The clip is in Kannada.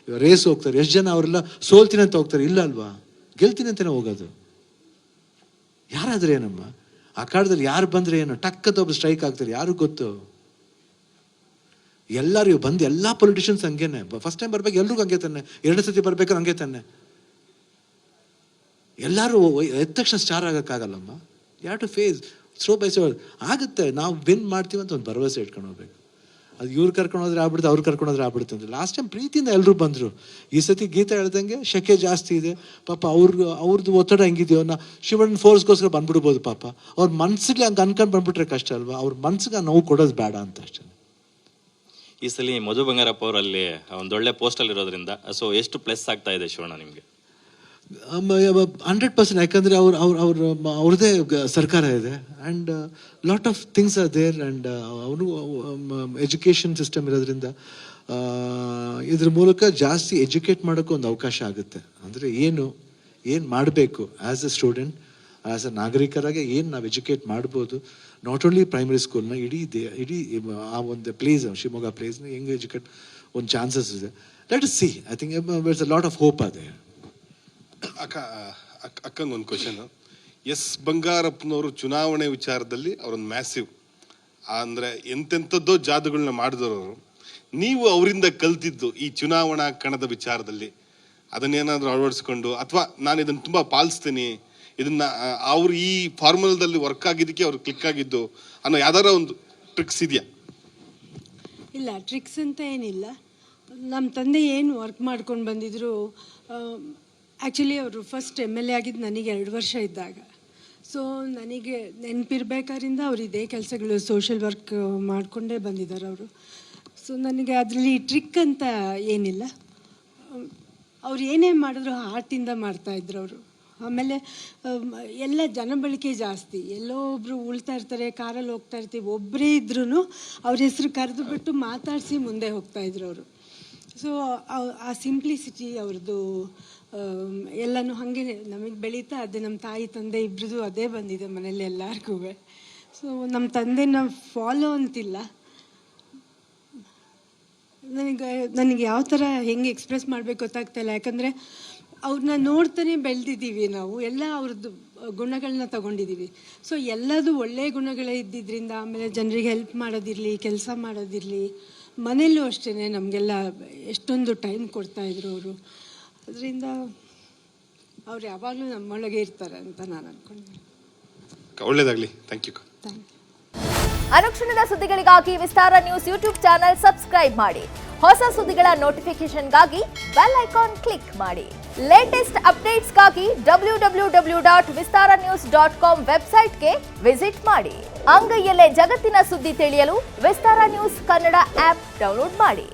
ರೇಸ್ ಹೋಗ್ತಾರೆ, ಎಷ್ಟು ಜನ ಅವರೆಲ್ಲ ಸೋಲ್ತೀನಿ ಅಂತ ಹೋಗ್ತಾರೆ, ಇಲ್ಲ ಅಲ್ವಾ, ಗೆಲ್ತೀನಿ ಅಂತಲೇ ಹೋಗೋದು. ಯಾರಾದ್ರೆ ಏನಮ್ಮ, ಅಖಾಡದಲ್ಲಿ ಯಾರು ಬಂದರೆ ಏನು, ಟಕ್ಕದ ಒಬ್ರು ಸ್ಟ್ರೈಕ್ ಆಗ್ತಾರೆ, ಯಾರು ಗೊತ್ತು. ಎಲ್ಲರೂ ಬಂದು ಎಲ್ಲ ಪೊಲಿಟಿಷಿಯನ್ಸ್ ಹಂಗೇನೆ, ಫಸ್ಟ್ ಟೈಮ್ ಬರ್ಬೇಕು ಎಲ್ರಿಗೂ ಹಂಗೆ ತಾನೆ, 2 ಸತಿ ಬರ್ಬೇಕಾದ್ರೆ ಹಂಗೆ ತಾನೆ. ಎಲ್ಲರೂ ಎದ್ದ ತಕ್ಷಣ ಸ್ಟಾರ್ ಆಗೋಕ್ಕಾಗಲ್ಲಮ್ಮ. You to face slow by slow ಆಗುತ್ತೆ. ನಾವು ವಿನ್ ಮಾಡ್ತೀವಿ ಅಂತ ಒಂದು ಭರವಸೆ ಇಟ್ಕೊಂಡು ಹೋಗ್ಬೇಕು. ಅದು ಇವ್ರು ಕರ್ಕೊಂಡು ಹೋದ್ರೆ ಆಗ್ಬಿಡುತ್ತೆ, ಅವ್ರು ಕರ್ಕೊಂಡು ಹೋದ್ರೆ ಆಗ್ಬಿಡುತ್ತೆ ಅಂದ್ರೆ. ಲಾಸ್ಟ್ ಟೈಮ್ ಪ್ರೀತಿಯಿಂದ ಎಲ್ಲರೂ ಬಂದರು. ಈ ಸತಿ ಗೀತಾ ಹೇಳ್ದಂಗೆ ಶೆಕೆ ಜಾಸ್ತಿ ಇದೆ ಪಾಪ, ಅವ್ರದ್ದು ಒತ್ತಡ ಹೆಂಗಿದೆಯೋ, ಶಿವಣ್ಣ ಫೋರ್ಸ್ಗೋಸ್ಕರ ಬಂದ್ಬಿಡ್ಬೋದು ಪಾಪ. ಅವ್ರ ಮನ್ಸಿಗೆ ಹಂಗೆ ಅನ್ಕೊಂಡು ಬಂದ್ಬಿಟ್ರೆ ಕಷ್ಟ ಅಲ್ವಾ, ಅವ್ರ ಮನ್ಸಿಗೆ ನೋವು ಕೊಡೋದು ಬೇಡ ಅಂತ ಅಷ್ಟೇ. ಈ ಸಲ ಮಧು ಬಂಗಾರಪ್ಪ ಅವರಲ್ಲಿ ಒಂದೊಳ್ಳೆ ಪೋಸ್ಟಲ್ಲಿ ಇರೋದ್ರಿಂದ ಸೊ ಎಷ್ಟು ಪ್ಲಸ್ ಆಗ್ತಾ ಇದೆ ಶಿವಣ್ಣ ನಿಮಗೆ? 100%. ಯಾಕಂದರೆ ಅವ್ರದ್ದೇ ಸರ್ಕಾರ ಇದೆ and lot of things are there and ಅವನು ಎಜುಕೇಷನ್ ಸಿಸ್ಟಮ್ ಇರೋದ್ರಿಂದ ಇದ್ರ ಮೂಲಕ ಜಾಸ್ತಿ ಎಜುಕೇಟ್ ಮಾಡೋಕ್ಕೂ ಒಂದು ಅವಕಾಶ ಆಗುತ್ತೆ. ಅಂದರೆ ಏನು ಮಾಡಬೇಕು as a student, as a ನಾಗರಿಕರಾಗಿ ಏನು ನಾವು ಎಜುಕೇಟ್ ಮಾಡ್ಬೋದು. ನಾಟ್ ಓನ್ಲಿ ಪ್ರೈಮರಿ ಸ್ಕೂಲ್ನ, ಇಡೀ ಆ ಒಂದು ಪ್ಲೇಸ್, ಶಿವಮೊಗ್ಗ ಪ್ಲೇಸ್ನ ಹೆಂಗೆ ಎಜುಕೇಟ್ ಒಂದು ಚಾನ್ಸಸ್ ಇದೆ. Let us see. I think it's a lot of hope ಅದೇ. ಅಕ್ಕಂಗೊಂದು ಕ್ವಶನ್. ಎಸ್ ಬಂಗಾರಪ್ಪನವರು ಚುನಾವಣೆ ವಿಚಾರದಲ್ಲಿ ಅವರೊಂದು ಮ್ಯಾಸಿವ್, ಅಂದರೆ ಎಂತೆಂಥದ್ದೋ ಜಾದುಗಳನ್ನ ಮಾಡಿದವರು. ನೀವು ಅವರಿಂದ ಕಲ್ತಿದ್ದು ಈ ಚುನಾವಣಾ ಕಣದ ವಿಚಾರದಲ್ಲಿ ಅದನ್ನೇನಾದರೂ ಅಳವಡಿಸ್ಕೊಂಡು, ಅಥವಾ ನಾನು ಇದನ್ನು ತುಂಬ ಪಾಲಿಸ್ತೀನಿ, ಇದನ್ನ ಅವ್ರು ಈ ಫಾರ್ಮುಲಾದಲ್ಲಿ ವರ್ಕ್ ಆಗಿದ್ದಕ್ಕೆ ಅವ್ರು ಕ್ಲಿಕ್ ಆಗಿದ್ದು ಅನ್ನೋ ಯಾವ್ದಾರ ಒಂದು ಟ್ರಿಕ್ಸ್ ಇದೆಯಾ? ಇಲ್ಲ, ಟ್ರಿಕ್ಸ್ ಅಂತ ಏನಿಲ್ಲ. ನಮ್ಮ ತಂದೆ ಏನು ವರ್ಕ್ ಮಾಡ್ಕೊಂಡು ಬಂದಿದ್ರು. ಆ್ಯಕ್ಚುಲಿ ಅವರು ಫಸ್ಟ್ MLA ಆಗಿದ್ದು ನನಗೆ 2 ವರ್ಷ ಇದ್ದಾಗ. ಸೊ ನನಗೆ ನೆನಪಿರ್ಬೇಕಾದ್ರಿಂದ ಅವ್ರು ಇದೇ ಕೆಲಸಗಳು ಸೋಷಿಯಲ್ ವರ್ಕ್ ಮಾಡಿಕೊಂಡೇ ಬಂದಿದ್ದಾರೆ ಅವರು. ಸೊ ನನಗೆ ಅದರಲ್ಲಿ ಟ್ರಿಕ್ ಅಂತ ಏನಿಲ್ಲ. ಅವ್ರು ಏನೇ ಮಾಡಿದ್ರು ಹಾರ್ಟಿಂದ ಮಾಡ್ತಾಯಿದ್ರು ಅವರು. ಆಮೇಲೆ ಎಲ್ಲ ಜನಬಳಕೆ ಜಾಸ್ತಿ. ಎಲ್ಲೋ ಒಬ್ಬರು ಉಳ್ತಾ ಇರ್ತಾರೆ, ಕಾರಲ್ಲಿ ಹೋಗ್ತಾ ಇರ್ತೀವಿ, ಒಬ್ಬರೇ ಇದ್ರೂ ಅವ್ರ ಹೆಸರು ಕರೆದು ಬಿಟ್ಟು ಮಾತಾಡಿಸಿ ಮುಂದೆ ಹೋಗ್ತಾಯಿದ್ರು ಅವರು. ಸೊ ಆ ಸಿಂಪ್ಲಿಸಿಟಿ ಅವ್ರದ್ದು ಎಲ್ಲನೂ ಹಾಗೆ ನಮಗೆ ಬೆಳೀತಾ ಅದೇ. ನಮ್ಮ ತಾಯಿ ತಂದೆ ಇಬ್ಬರದು ಅದೇ ಬಂದಿದೆ ಮನೇಲಿ ಎಲ್ಲರಿಗೂ. ಸೊ ನಮ್ಮ ತಂದೆನ ಫಾಲೋ ಅಂತಿಲ್ಲ, ನನಗೆ ಯಾವ ಥರ ಹೆಂಗೆ ಎಕ್ಸ್ಪ್ರೆಸ್ ಮಾಡಬೇಕು ಗೊತ್ತಾಗ್ತಾಯಿಲ್ಲ. ಯಾಕಂದರೆ ಅವ್ರನ್ನ ನೋಡ್ತಾನೆ ಬೆಳೆದಿದ್ದೀವಿ ನಾವು, ಎಲ್ಲ ಅವ್ರದ್ದು ಗುಣಗಳನ್ನ ತಗೊಂಡಿದ್ದೀವಿ. ಸೊ ಎಲ್ಲದು ಒಳ್ಳೆಯ ಗುಣಗಳೇ ಇದ್ದಿದ್ದರಿಂದ, ಆಮೇಲೆ ಜನರಿಗೆ ಹೆಲ್ಪ್ ಮಾಡೋದಿರಲಿ, ಕೆಲಸ ಮಾಡೋದಿರಲಿ, ಮನೆಯಲ್ಲೂ ಅಷ್ಟೇ ನಮಗೆಲ್ಲ ಎಷ್ಟೊಂದು ಟೈಮ್ ಕೊಡ್ತಾಯಿದ್ರು ಅವರು. ಅದರಿಂದ ಅವ್ರು ಯಾವಾಗಲೂ ನಮ್ಮೊಳಗೆ ಇರ್ತಾರೆ ಅಂತ ನಾನು ಅಂದ್ಕೊಂಡಿದ್ದೀನಿ. ಒಳ್ಳೆಯದಾಗಲಿ. Thank you. Thank you. ಅನುಕ್ಷಣದ ಸುದ್ದಿಗಳಿಗಾಗಿ Vistara news YouTube channel subscribe ಮಾಡಿ. ಹೊಸ ಸುದ್ದಿಗಳ ನೋಟಿಫಿಕೇಶನ್ಗಾಗಿ ಬೆಲ್ ಐಕಾನ್ ಕ್ಲಿಕ್ ಮಾಡಿ. ಲೇಟೆಸ್ಟ್ ಅಪ್ಡೇಟ್ಸ್ಗಾಗಿ www.vistaranews.com ವೆಬ್ಸೈಟ್ಗೆ ವಿಸಿಟ್ ಮಾಡಿ. ಅಂಗೈಯಲ್ಲೇ ಜಗತ್ತಿನ ಸುದ್ದಿ ತಿಳಿಯಲು Vistara news Kannada app download ಮಾಡಿ.